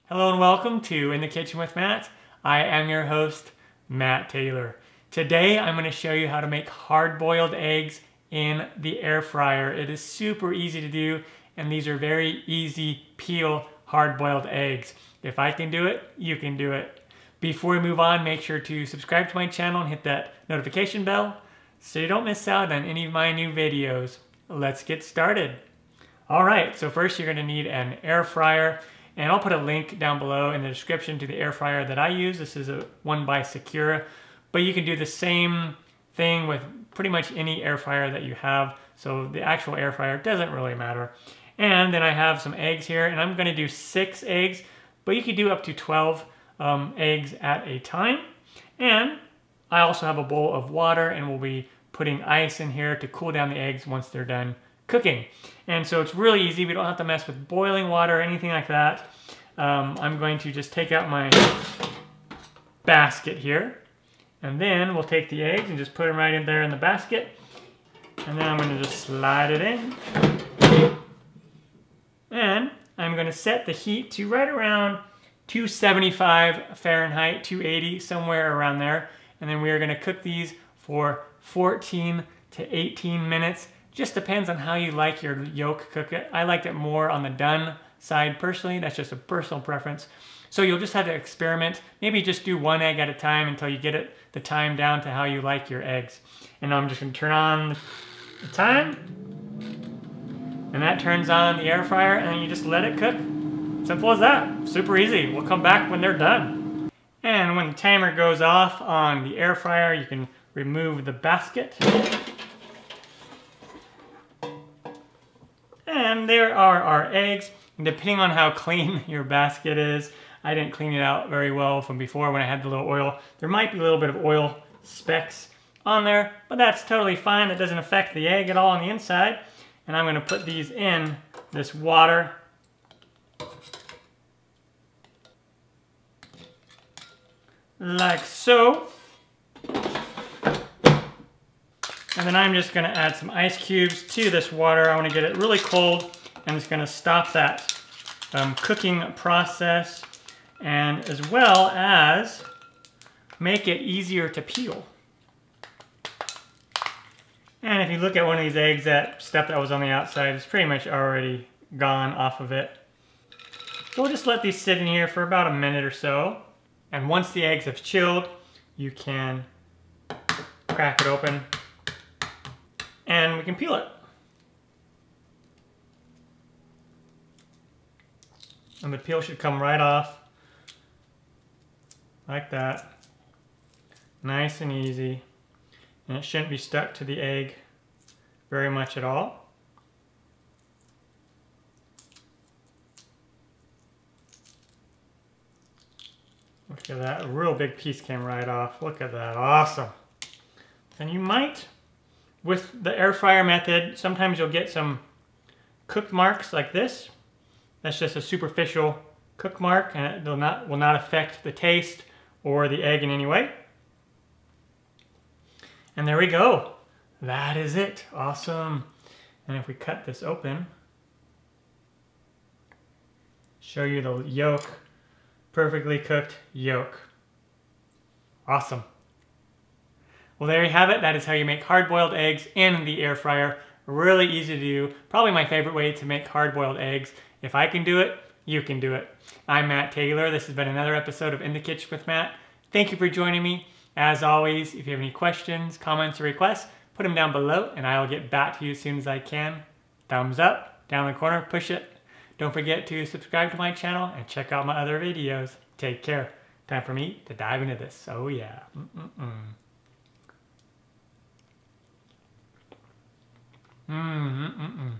Hello and welcome to In the Kitchen with Matt. I am your host, Matt Taylor. Today I'm going to show you how to make hard-boiled eggs in the air fryer. It is super easy to do, and these are very easy peel hard-boiled eggs. If I can do it, you can do it. Before we move on, make sure to subscribe to my channel and hit that notification bell so you don't miss out on any of my new videos. Let's get started. Alright, so first you're going to need an air fryer. And I'll put a link down below in the description to the air fryer that I use. This is a one by Secura, but you can do the same thing with pretty much any air fryer that you have. So the actual air fryer doesn't really matter. And then I have some eggs here, and I'm going to do 6 eggs, but you could do up to 12 eggs at a time. And I also have a bowl of water, and we'll be putting ice in here to cool down the eggs once they're done cooking. And so it's really easy. We don't have to mess with boiling water or anything like that. I'm going to just take out my basket here, and then we'll take the eggs and just put them right in there in the basket. And then I'm going to just slide it in. And I'm going to set the heat to right around 275 Fahrenheit, 280, somewhere around there. And then we are going to cook these for 14 to 18 minutes. Just depends on how you like your yolk cook it. I liked it more on the done side personally. That's just a personal preference. So you'll just have to experiment. Maybe just do 1 egg at a time until you get the time down to how you like your eggs. And I'm just going to turn on the time. And that turns on the air fryer, and you just let it cook. Simple as that. Super easy. We'll come back when they're done. And when the timer goes off on the air fryer, you can remove the basket. And there are our eggs. And depending on how clean your basket is, I didn't clean it out very well from before when I had the little oil. There might be a little bit of oil specks on there, but that's totally fine. That doesn't affect the egg at all on the inside. And I'm going to put these in this water. Like so. And then I'm just going to add some ice cubes to this water. I want to get it really cold, and it's going to stop that cooking process, and as well as make it easier to peel. And if you look at one of these eggs, that stuff that was on the outside is pretty much already gone off of it. So we'll just let these sit in here for about a minute or so. And once the eggs have chilled, you can crack it open and we can peel it. And the peel should come right off, like that. Nice and easy. And it shouldn't be stuck to the egg very much at all. Look at that, a real big piece came right off. Look at that, awesome. And you might, with the air fryer method, sometimes you'll get some cook marks like this. That's just a superficial cook mark, and it will not affect the taste or the egg in any way. And there we go. That is it. Awesome. And if we cut this open, show you the yolk, perfectly cooked yolk. Awesome. Well, there you have it. That is how you make hard-boiled eggs in the air fryer. Really easy to do. Probably my favorite way to make hard-boiled eggs. If I can do it, you can do it. I'm Matt Taylor. This has been another episode of In the Kitchen with Matt. Thank you for joining me. As always, if you have any questions, comments, or requests, put them down below and I will get back to you as soon as I can. Thumbs up, down in the corner, push it. Don't forget to subscribe to my channel and check out my other videos. Take care. Time for me to dive into this. Oh yeah. Mm-mm-mm.